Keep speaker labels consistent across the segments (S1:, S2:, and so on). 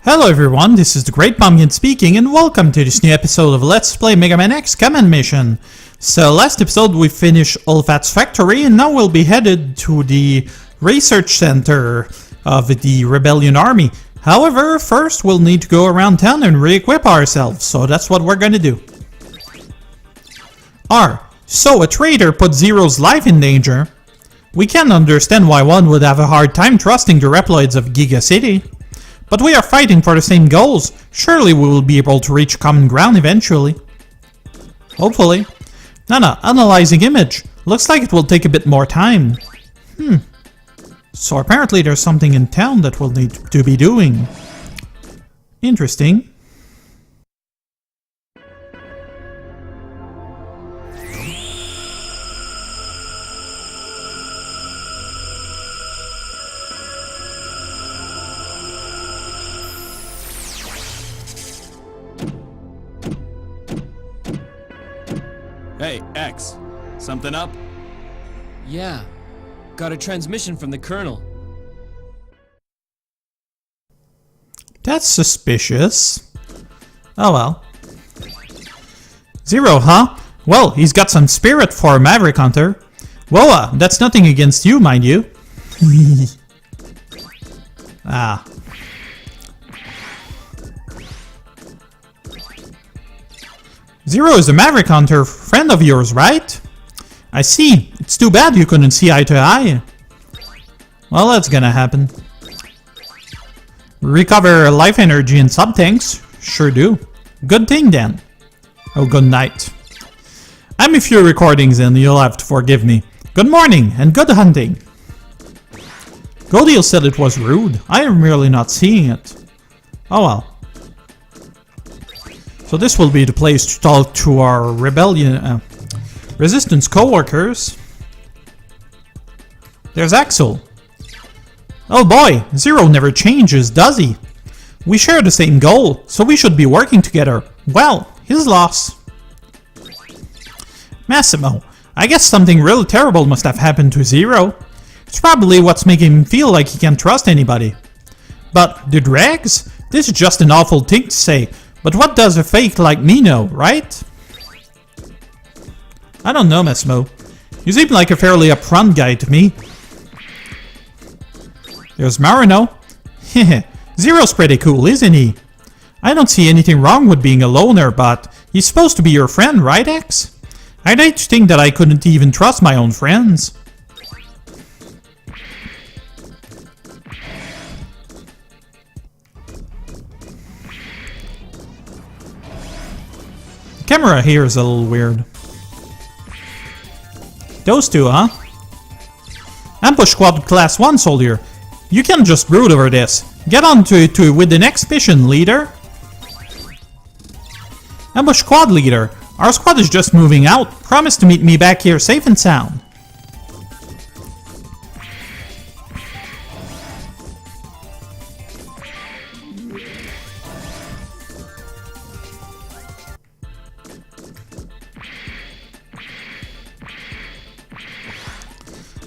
S1: Hello everyone, this is the Great Pumpkin speaking and welcome to this new episode of Let's Play Megaman X Command Mission. So last episode we finished Olfat's factory and now we'll be headed to the research center of the Rebellion Army. However, first we'll need to go around town and re-equip ourselves, so that's what we're gonna do. So a traitor put Zero's life in danger. We can understand why one would have a hard time trusting the Reploids of Giga City. But we are fighting for the same goals. Surely we will be able to reach common ground eventually. Hopefully. Analyzing image. Looks like it will take a bit more time. So apparently there's something in town that we'll need to be doing. Interesting.
S2: Hey, X. Something up?
S3: Yeah. Got a transmission from the Colonel.
S1: That's suspicious. Oh well. Zero, huh? Well, he's got some spirit for a Maverick Hunter. Whoa, that's nothing against you, mind you. Zero is a Maverick Hunter, friend of yours, right? I see. It's too bad you couldn't see eye to eye. Well, that's gonna happen. Recover life energy in sub-tanks? Sure do. Good thing then. Oh, good night. I'm a few recordings and you'll have to forgive me. Good morning and good hunting. Godiel said it was rude. I am merely not seeing it. Oh well. So this will be the place to talk to our resistance co-workers. There's Axel. Oh boy, Zero never changes, does he? We share the same goal, so we should be working together. Well, his loss. Massimo, I guess something really terrible must have happened to Zero. It's probably what's making him feel like he can't trust anybody. But the dregs? This is just an awful thing to say. But what does a fake like me know, right? I don't know, Massimo. You seem like a fairly upfront guy to me. There's Marino. Heh, Zero's pretty cool, isn't he? I don't see anything wrong with being a loner, but he's supposed to be your friend, right, X? I'd hate to think that I couldn't even trust my own friends. Camera here is a little weird. Those two, huh? Ambush Squad Class 1 soldier. You can't just brood over this. Get on to it with the next mission, leader. Ambush Squad leader. Our squad is just moving out. Promise to meet me back here safe and sound.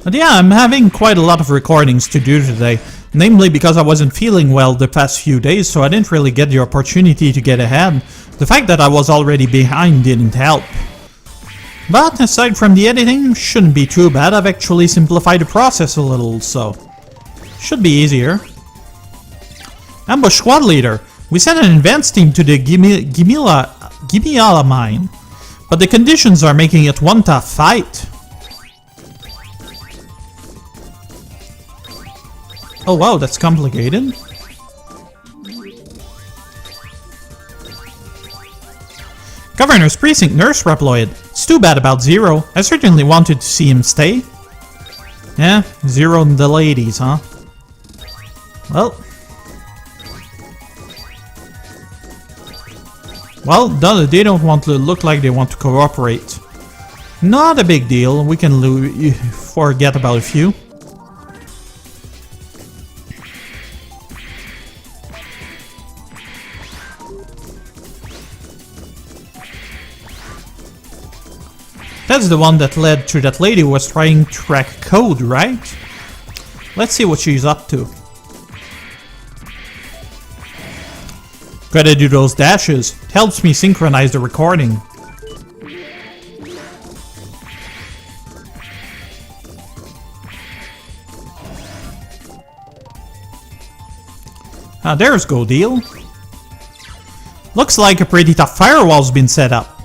S1: But yeah, I'm having quite a lot of recordings to do today, namely because I wasn't feeling well the past few days, so I didn't really get the opportunity to get ahead. The fact that I was already behind didn't help. But aside from the editing, shouldn't be too bad. I've actually simplified the process a little, so should be easier. Ambush Squad Leader. We sent an advance team to the Gamialla Mine, but the conditions are making it one tough fight. Oh wow, that's complicated. Governor's Precinct Nurse Reploid. It's too bad about Zero. I certainly wanted to see him stay. Yeah, Zero and the ladies, huh? Well, they don't want to look like they want to cooperate. Not a big deal. We can forget about a few. That's the one that led to that lady who was trying to crack code, right? Let's see what she's up to. Gotta do those dashes. It helps me synchronize the recording. Ah, there's Go Deal. Looks like a pretty tough firewall's been set up.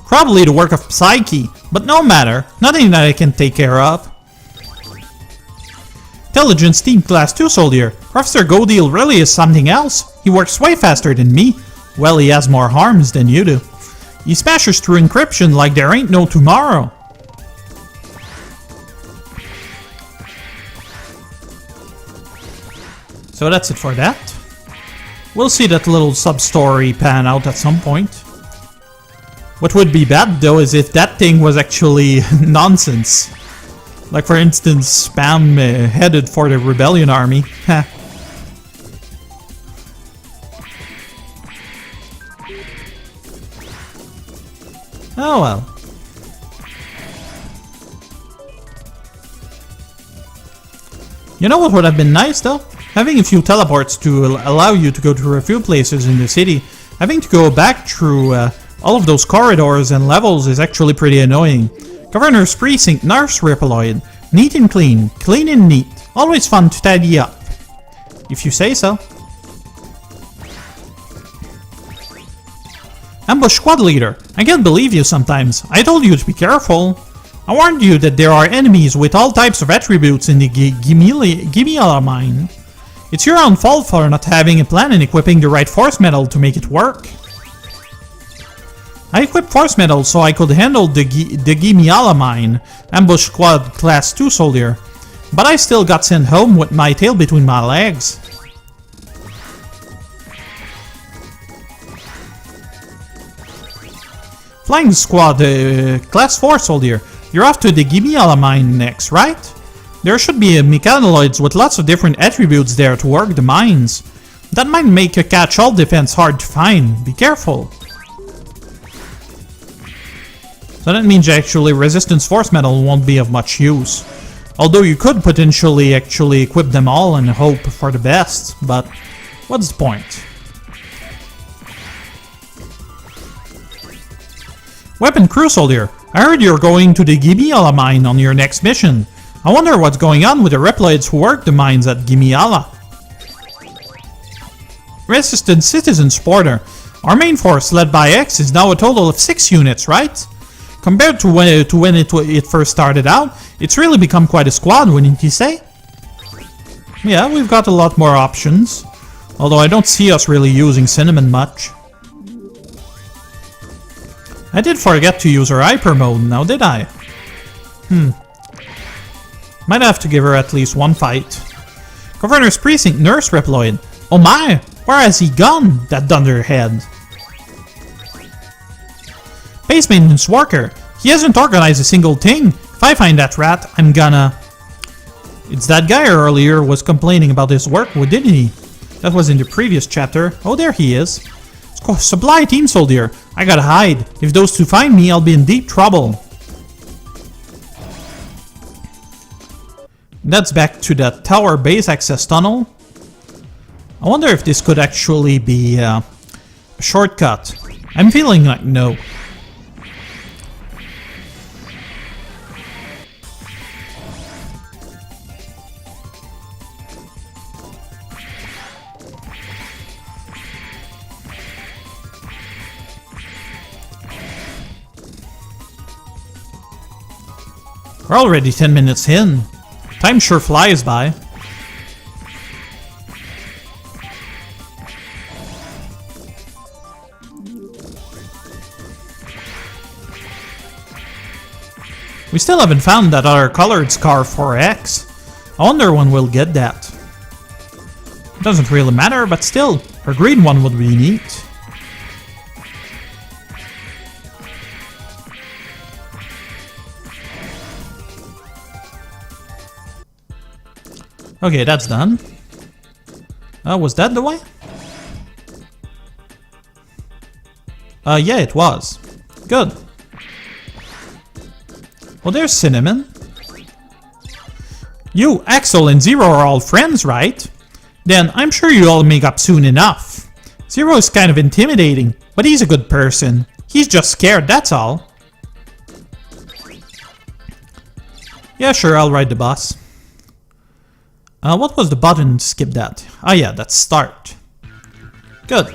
S1: Probably the work of Psyche, but no matter. Nothing that I can take care of. Intelligence Team Class 2 Soldier. Professor Go Deal really is something else. He works way faster than me. Well, he has more arms than you do. He smashes through encryption like there ain't no tomorrow. So that's it for that. We'll see that little sub-story pan out at some point. What would be bad though is if that thing was actually nonsense. Like for instance, spam headed for the rebellion army. Heh. Oh well. You know what would have been nice though? Having a few teleports to allow you to go to a few places in the city. Having to go back through all of those corridors and levels is actually pretty annoying. Governor's Precinct, Nurse Reploid. Neat and clean. Clean and neat. Always fun to tidy up. If you say so. Ambush Squad Leader. I can't believe you sometimes. I told you to be careful. I warned you that there are enemies with all types of attributes in the Gamialla Mine. It's your own fault for not having a plan and equipping the right force metal to make it work. I equipped force metal so I could handle the Gamialla Mine, Ambush Squad Class 2 Soldier, but I still got sent home with my tail between my legs. Flying Squad Class 4 Soldier, you're off to the Gamialla Mine next, right? There should be mechanoids with lots of different attributes there to work the mines. That might make a catch-all defense hard to find. Be careful. So that means actually resistance force metal won't be of much use. Although you could potentially actually equip them all and hope for the best, but what's the point? Weapon Crew Soldier, I heard you're going to the Gamialla Mine on your next mission. I wonder what's going on with the Reploids who work the mines at Gamialla. Resistant Citizen Supporter. Our main force, led by X, is now a total of 6 units, right? Compared to when it first started out, it's really become quite a squad, wouldn't you say? Yeah, we've got a lot more options. Although I don't see us really using Cinnamon much. I did forget to use her hyper mode, now did I? Might have to give her at least one fight. Governor's Precinct, Nurse Reploid. Oh my! Where has he gone, that dunderhead? Base Maintenance Worker. He hasn't organized a single thing. If I find that rat, I'm gonna... It's that guy earlier was complaining about his work, didn't he? That was in the previous chapter. Oh, there he is. Supply Team Soldier. I gotta hide. If those two find me, I'll be in deep trouble. That's back to that tower base access tunnel. I wonder if this could actually be a shortcut. I'm feeling like no. We're already 10 minutes in. Time sure flies by. We still haven't found that other colored scarf for X. I wonder when we'll get that. It doesn't really matter, but still, her green one would be neat. Okay, that's done. Was that the way? Yeah, it was. Good. Well, there's Cinnamon. You, Axel, and Zero are all friends, right? Then I'm sure you'll all make up soon enough. Zero is kind of intimidating, but he's a good person. He's just scared, that's all. Yeah, sure, I'll ride the bus. What was the button? Skip that. Oh yeah, that's start. Good.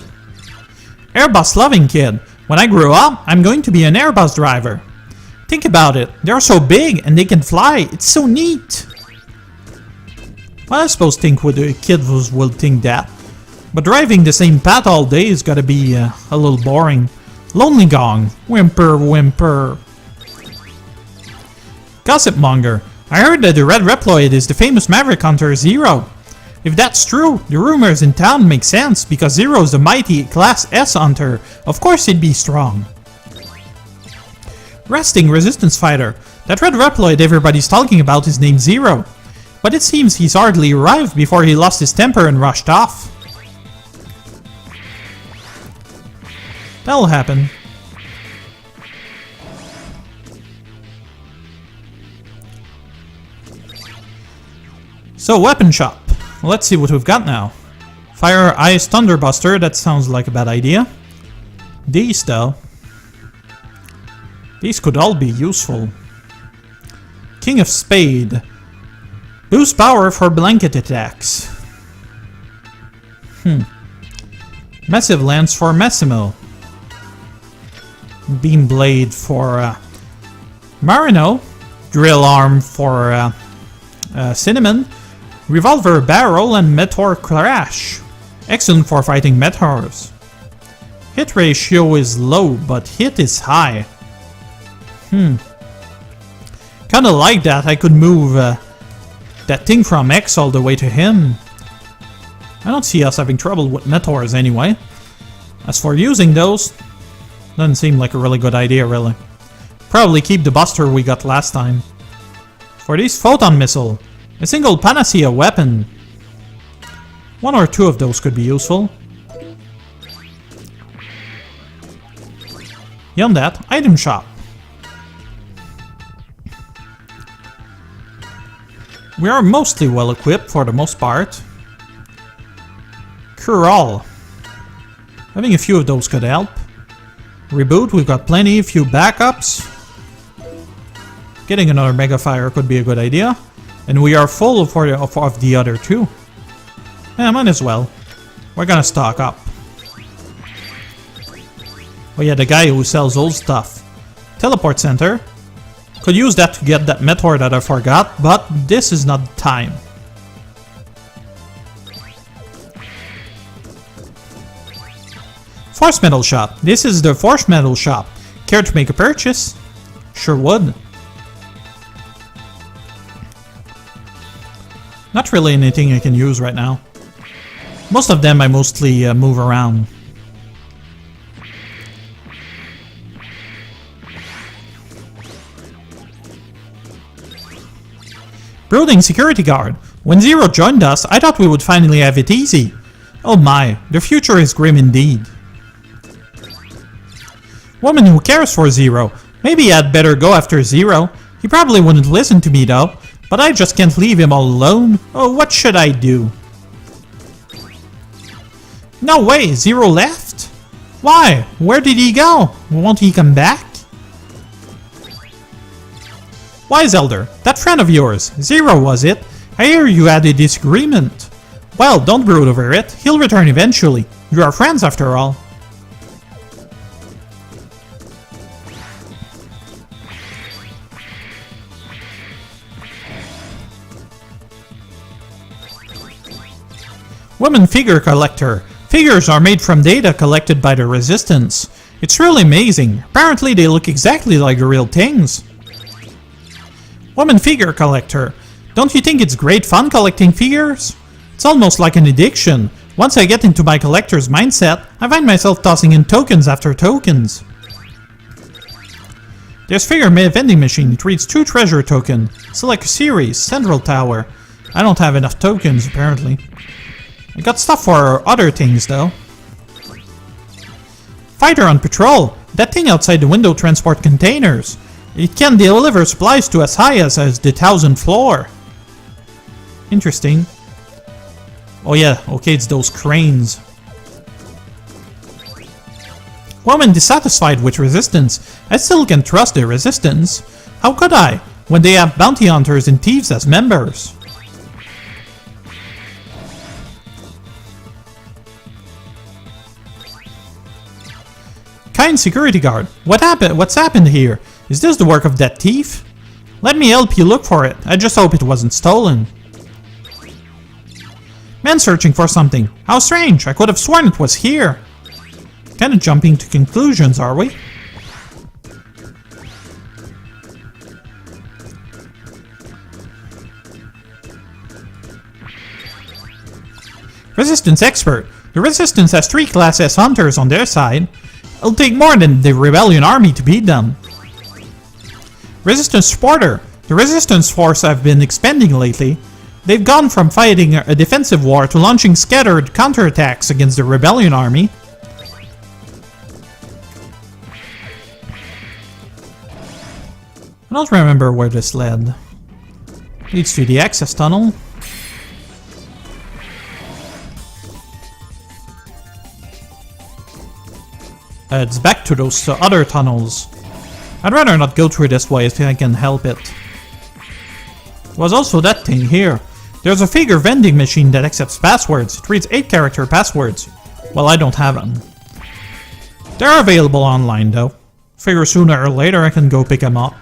S1: Airbus loving kid. When I grow up, I'm going to be an Airbus driver. Think about it. They're so big and they can fly. It's so neat. Well, I suppose kids will think that. But driving the same path all day is gotta be a little boring. Lonely gong. Whimper, whimper. Gossip monger. I heard that the red Reploid is the famous Maverick Hunter Zero. If that's true, the rumors in town make sense because Zero is the mighty Class S Hunter. Of course he'd be strong. Resting Resistance Fighter. That red Reploid everybody's talking about is named Zero. But it seems he's hardly arrived before he lost his temper and rushed off. That'll happen. So, weapon shop. Let's see what we've got now. Fire Ice Thunderbuster, that sounds like a bad idea. These though. These could all be useful. King of Spade. Boost power for blanket attacks. Massive Lance for Massimo. Beam Blade for Marino. Drill Arm for Cinnamon. Revolver Barrel and Mettaurs Crash. Excellent for fighting Mettaurs. Hit ratio is low, but hit is high. Kinda like that. I could move that thing from X all the way to him. I don't see us having trouble with Mettaurs anyway. As for using those, doesn't seem like a really good idea, really. Probably keep the Buster we got last time. For this Photon Missile, a single Panacea weapon. One or two of those could be useful. Beyond that, item shop. We are mostly well equipped for the most part. Cure All. Having a few of those could help. Reboot, we've got plenty, few backups. Getting another Mega Fire could be a good idea. And we are full of the other two. Yeah, might as well. We're gonna stock up. Oh yeah, the guy who sells old stuff. Teleport Center. Could use that to get that Mettaur that I forgot, but this is not the time. Force Metal Shop. This is the Force Metal Shop. Care to make a purchase? Sure would. Not really anything I can use right now. Most of them I mostly move around. Brooding Security Guard. When Zero joined us, I thought we would finally have it easy. Oh my, the future is grim indeed. Woman who cares for Zero. Maybe I'd better go after Zero. He probably wouldn't listen to me though. But I just can't leave him all alone. Oh, what should I do? No way, Zero left? Why? Where did he go? Won't he come back? Wise Elder, that friend of yours, Zero was it? I hear you had a disagreement. Well, don't brood over it. He'll return eventually. You are friends after all. Woman Figure Collector. Figures are made from data collected by the Resistance. It's really amazing. Apparently they look exactly like the real things. Woman Figure Collector. Don't you think it's great fun collecting figures? It's almost like an addiction. Once I get into my collector's mindset, I find myself tossing in tokens after tokens. There's Figure Vending Machine. It reads 2 treasure token. Select a series. Central Tower. I don't have enough tokens apparently. I got stuff for other things though. Fighter on patrol. That thing outside the window transport containers. It can deliver supplies to as high as the 1000th floor. Interesting. Oh yeah, okay, it's those cranes. While I'm dissatisfied with Resistance, I still can trust their Resistance. How could I, when they have bounty hunters and thieves as members? Kind security guard, what happened? What's happened here? Is this the work of that thief? Let me help you look for it. I just hope it wasn't stolen. Man searching for something. How strange. I could have sworn it was here. Kinda jumping to conclusions, are we? Resistance expert. The Resistance has 3 Class S hunters on their side. It'll take more than the Rebellion army to beat them. Resistance supporter. The Resistance force have been expanding lately. They've gone from fighting a defensive war to launching scattered counterattacks against the Rebellion army. I don't remember where this led. Leads to the access tunnel. It's back to those other tunnels. I'd rather not go through this way if I can help it. There was also that thing here. There's a figure vending machine that accepts passwords. It reads 8-character passwords. Well, I don't have them. They're available online though. Figure sooner or later I can go pick them up.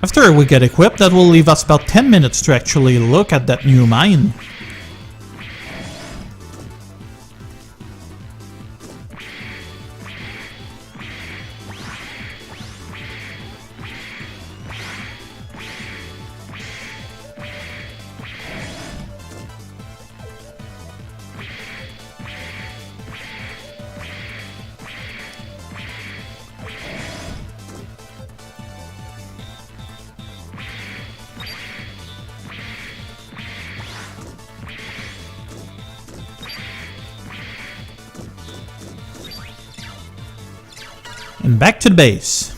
S1: After we get equipped, that will leave us about 10 minutes to actually look at that new mine. And back to the base.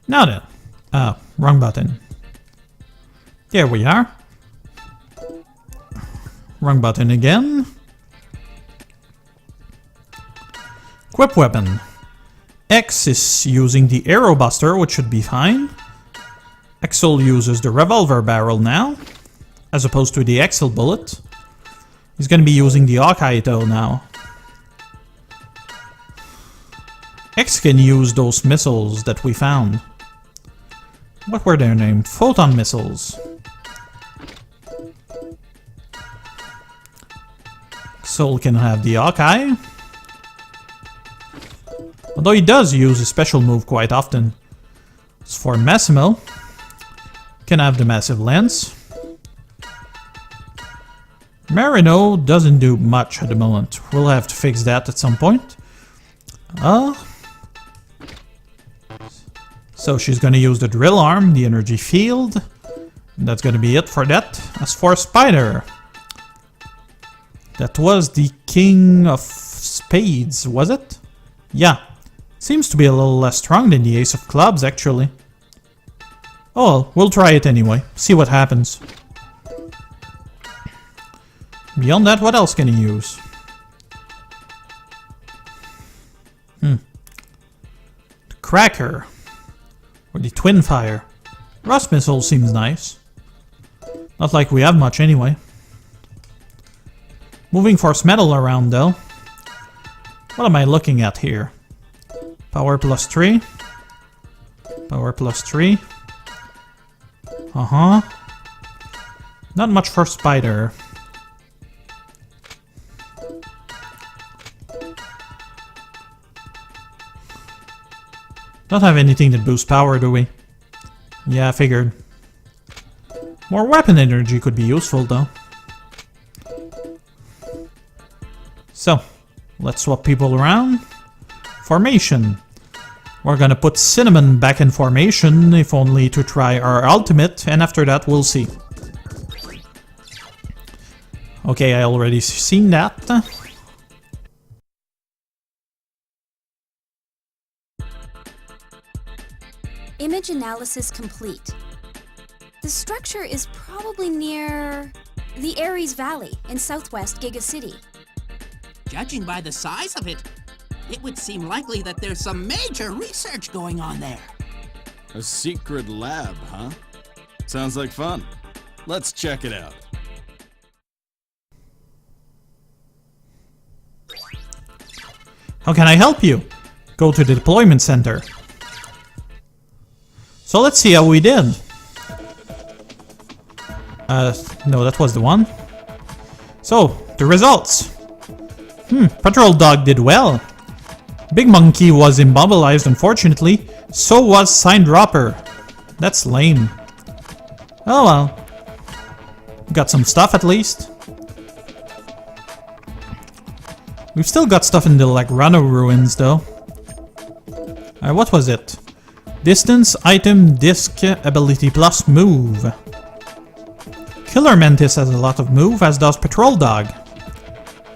S1: Now then. Oh, wrong button. There we are. Wrong button again. Equip weapon. X is using the arrow buster, which should be fine. Axel uses the revolver barrel now, as opposed to the Axel bullet. He's gonna be using the Hawkeye though now. X can use those missiles that we found. What were their named? Photon missiles. Axel can have the Hawkeye. Although he does use a special move quite often. As for Massimo, can have the massive lens. Marino doesn't do much at the moment. We'll have to fix that at some point. So she's gonna use the drill arm, the energy field. And that's gonna be it for that. As for Spider, that was the King of Spades, was it? Yeah. Seems to be a little less strong than the Ace of Clubs, actually. Oh, we'll try it anyway. See what happens. Beyond that, what else can he use? The Cracker. Or the Twin Fire. Rust Missile seems nice. Not like we have much anyway. Moving Force Metal around though. What am I looking at here? Power plus 3. Power plus 3. Not much for Spider. Don't have anything that boosts power, do we? Yeah, I figured. More weapon energy could be useful, though. So, let's swap people around. Formation. We're gonna put Cinnamon back in formation, if only to try our ultimate, and after that we'll see. Okay, I already seen that.
S4: Image analysis complete. The structure is probably near the Ares Valley in southwest Giga City.
S5: Judging by the size of it, it would seem likely that there's some major research going on there.
S2: A secret lab, huh? Sounds like fun. Let's check it out.
S1: How can I help you? Go to the deployment center. So let's see how we did. No, that was the one. So, the results. Patrol Dog did well. Big Monkey was immobilized, unfortunately. So was Sign Dropper. That's lame. Oh well. Got some stuff at least. We've still got stuff in the Lagrano ruins though. What was it? Distance, item, disc, ability plus move. Killer Mantis has a lot of move, as does Patrol Dog.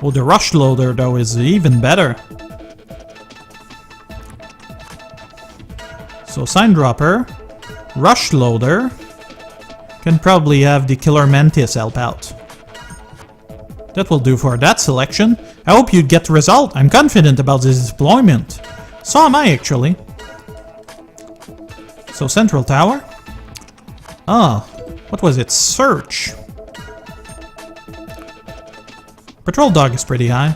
S1: Oh, the Rush Loader though is even better. So Sign Dropper, Rush Loader, can probably have the Killer Mantis help out. That will do for that selection. I hope you get the result. I'm confident about this deployment. So am I actually. So Central Tower. What was it? Search. Patrol Dog is pretty high.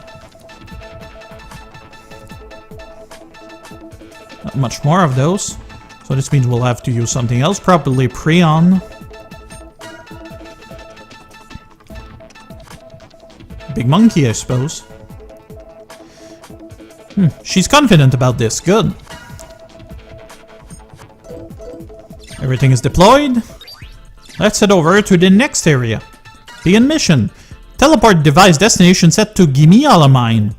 S1: Not much more of those. So this means we'll have to use something else, probably Prion. Big Monkey, I suppose. She's confident about this, good. Everything is deployed. Let's head over to the next area. Begin mission. Teleport device destination set to Gamialla Mine.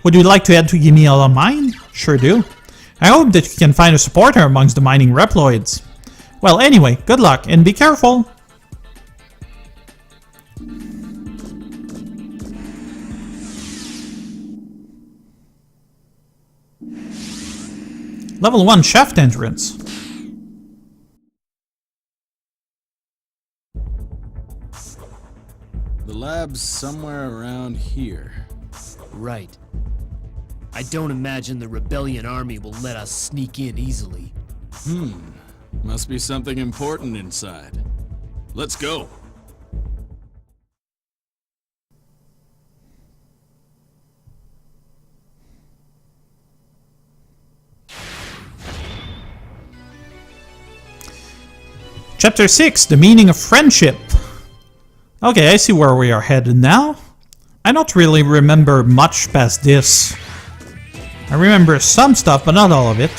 S1: Would you like to head to Gamialla Mine? Sure do. I hope that you can find a supporter amongst the mining Reploids. Well, anyway, good luck and be careful. Level 1 shaft entrance.
S2: The lab's somewhere around here.
S3: Right. I don't imagine the Rebellion army will let us sneak in easily.
S2: Must be something important inside. Let's go.
S1: Chapter 6, the meaning of friendship. Okay, I see where we are headed now. I don't really remember much past this. I remember some stuff, but not all of it.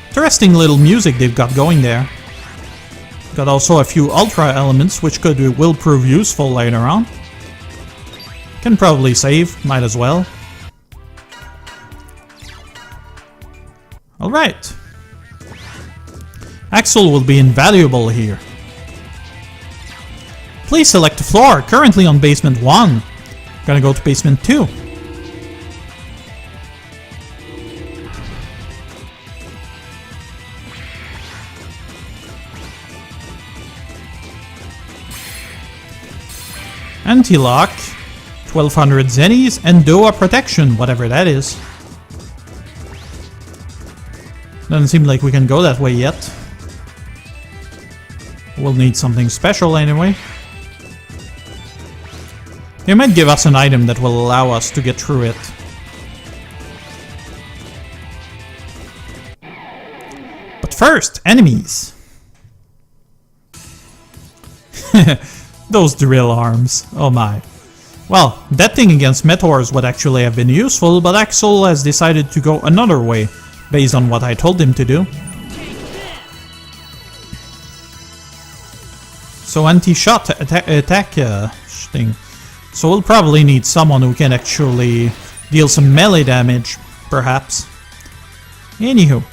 S1: Interesting little music they've got going there. Got also a few ultra elements, which will prove useful later on. Can probably save, might as well. Alright. Axle will be invaluable here. Please select a floor, currently on basement 1. Gonna go to basement 2. Anti-lock, 1200 zennies, and Doa protection, whatever that is. Doesn't seem like we can go that way yet. We'll need something special anyway. They might give us an item that will allow us to get through it. But first, enemies. Those drill arms. Oh my. Well, that thing against Mettaurs would actually have been useful, but Axel has decided to go another way, based on what I told him to do. So anti-shot attack thing. So we'll probably need someone who can actually deal some melee damage, perhaps. Anywho.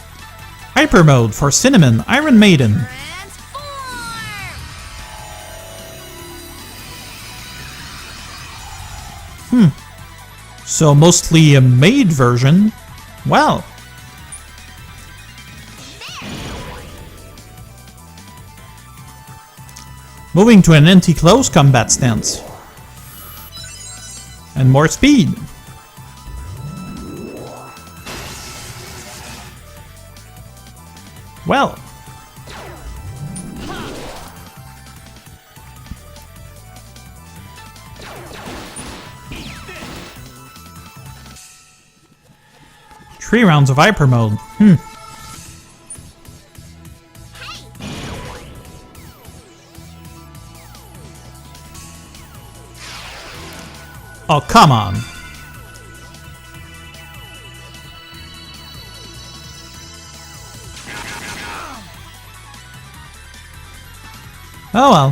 S1: Hyper mode for Cinnamon, Iron Maiden. So mostly a maid version. Well. Moving to an anti-close combat stance. And more speed. Well. Three rounds of hyper mode. Oh, come on. Oh well.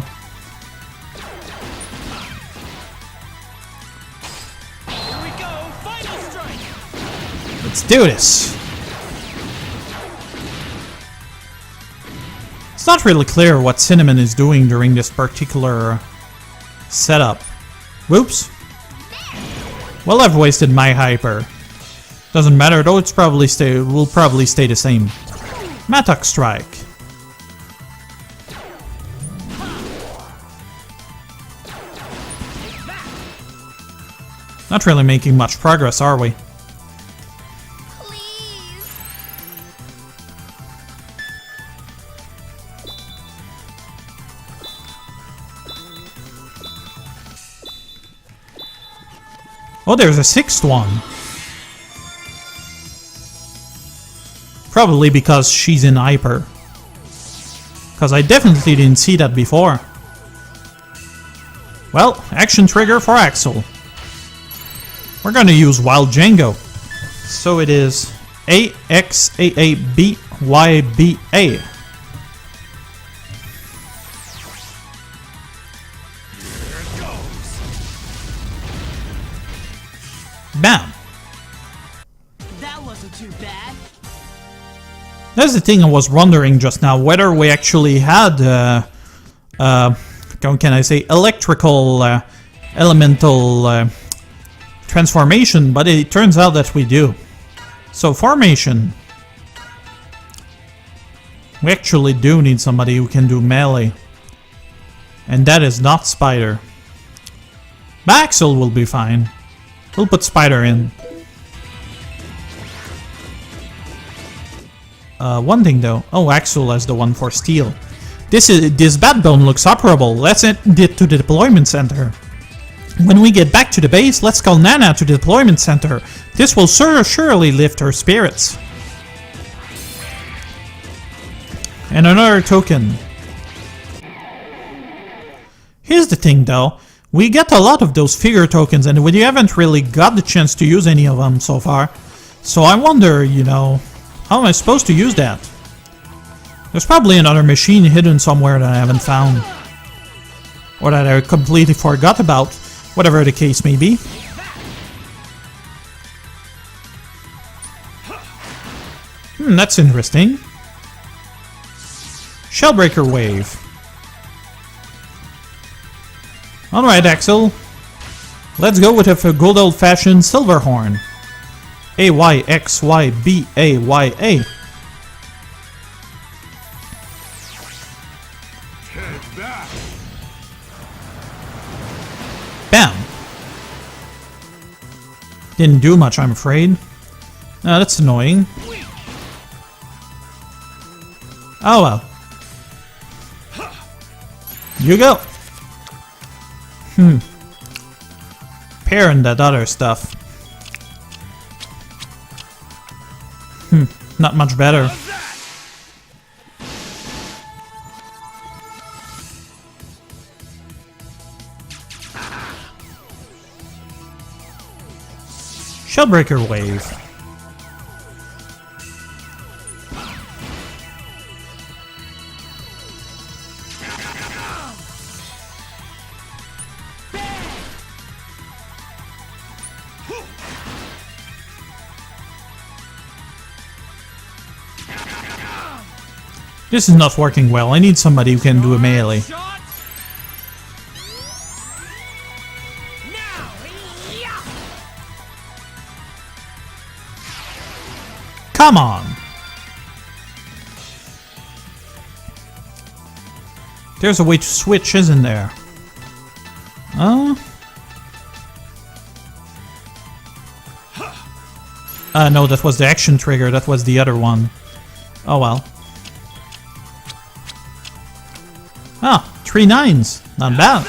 S3: Here we go, final strike.
S1: Let's do this. It's not really clear what Cinnamon is doing during this particular setup. Whoops. Well, I've wasted my hyper. Doesn't matter though, will probably stay the same. Mettaurs strike. Not really making much progress, are we?
S4: Please.
S1: Oh, there's a sixth one. Probably because she's in hyper. Because I definitely didn't see that before. Well, action trigger for Axel. We're gonna use Wild Django. So it is AXAABYBA. Bam!
S3: That wasn't too bad.
S1: That's the thing I was wondering just now, whether we actually had, how can I say, electrical, elemental transformation, but it turns out that we do. So formation. We actually do need somebody who can do melee. And that is not Spider. Axel will be fine. We'll put Spider in. One thing though. Oh, Axel has the one for steel. This backbone looks operable. Let's send it to the deployment center. When we get back to the base, let's call Nana to the deployment center. This will surely lift her spirits. And another token. Here's the thing though. We get a lot of those figure tokens and we haven't really got the chance to use any of them so far. So I wonder, you know, how am I supposed to use that? There's probably another machine hidden somewhere that I haven't found. Or that I completely forgot about. Whatever the case may be. That's interesting. Shellbreaker Wave. Alright, Axel. Let's go with a good old-fashioned silver horn. AYXYBAYA. Bam! Didn't do much, I'm afraid. That's annoying. Oh well. You go! Pair and that other stuff. Not much better. Shellbreaker Wave. This is not working well. I need somebody who can do a melee.
S3: Shot. Now, yeah.
S1: Come on! There's a way to switch, isn't there? No, that was the action trigger, that was the other one. Oh well. Ah, 3 9s. Not bad.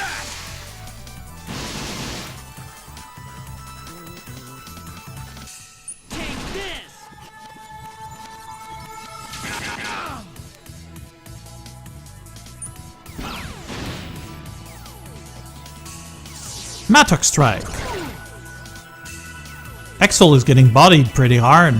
S1: Mettaurs strike. Axel is getting bodied pretty hard.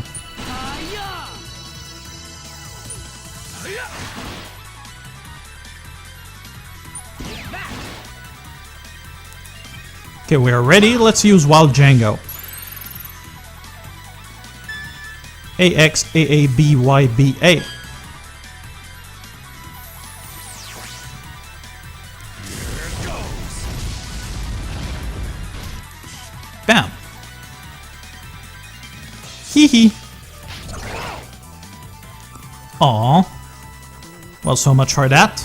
S1: Okay, we are ready. Let's use Wild Django. AX AABYBA. Bam. Hee hee. Aww. Well, so much for that.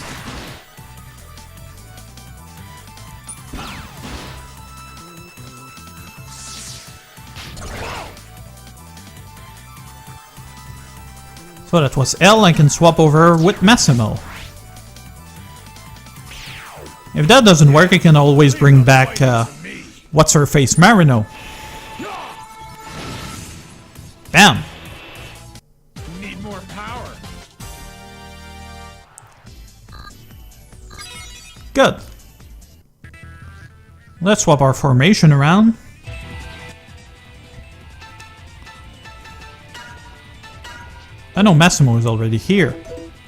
S1: So that was L. I can swap over with Massimo. If that doesn't work, I can always bring back what's her face, Marino. Bam.
S6: Need more power.
S1: Good. Let's swap our formation around. I know Massimo is already here.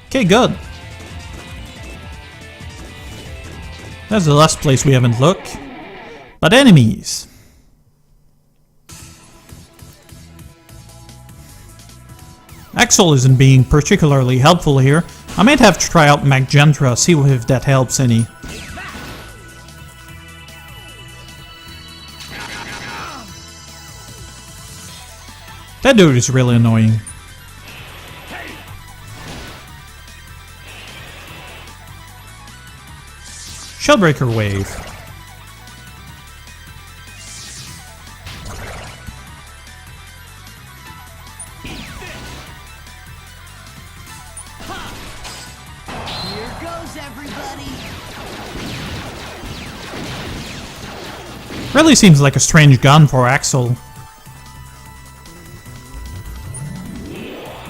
S1: Okay, good. That's the last place we haven't looked. But enemies. Axel isn't being particularly helpful here. I might have to try out Maggentra, see if that helps any. That dude is really annoying. Shellbreaker Wave.
S5: Here goes everybody.
S1: Really seems like a strange gun for Axel.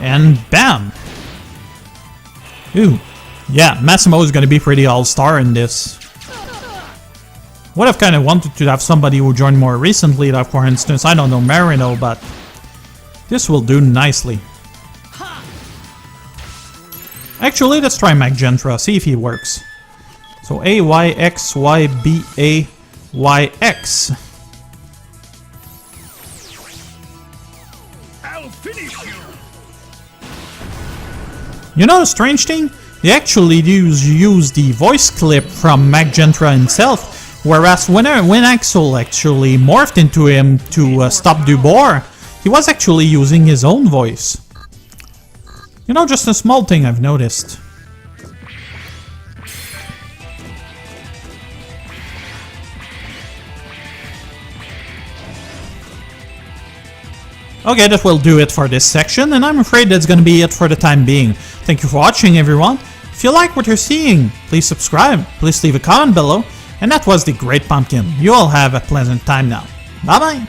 S1: And bam! Ooh. Yeah, Massimo is gonna be pretty all-star in this. Would have kind of wanted to have somebody who joined more recently, like for instance, I don't know, Marino, but this will do nicely. Actually, let's try Maggentra, see if he works. So AYXYBAYX.
S6: I'll finish you.
S1: You know the strange thing? They actually use the voice clip from Maggentra himself. Whereas when Axel actually morphed into him to stop Dubois, he was actually using his own voice. You know, just a small thing I've noticed. Okay, that will do it for this section, and I'm afraid that's gonna be it for the time being. Thank you for watching, everyone. If you like what you're seeing, please subscribe, please leave a comment below. And that was the Great Pumpkin. You all have a pleasant time now. Bye bye!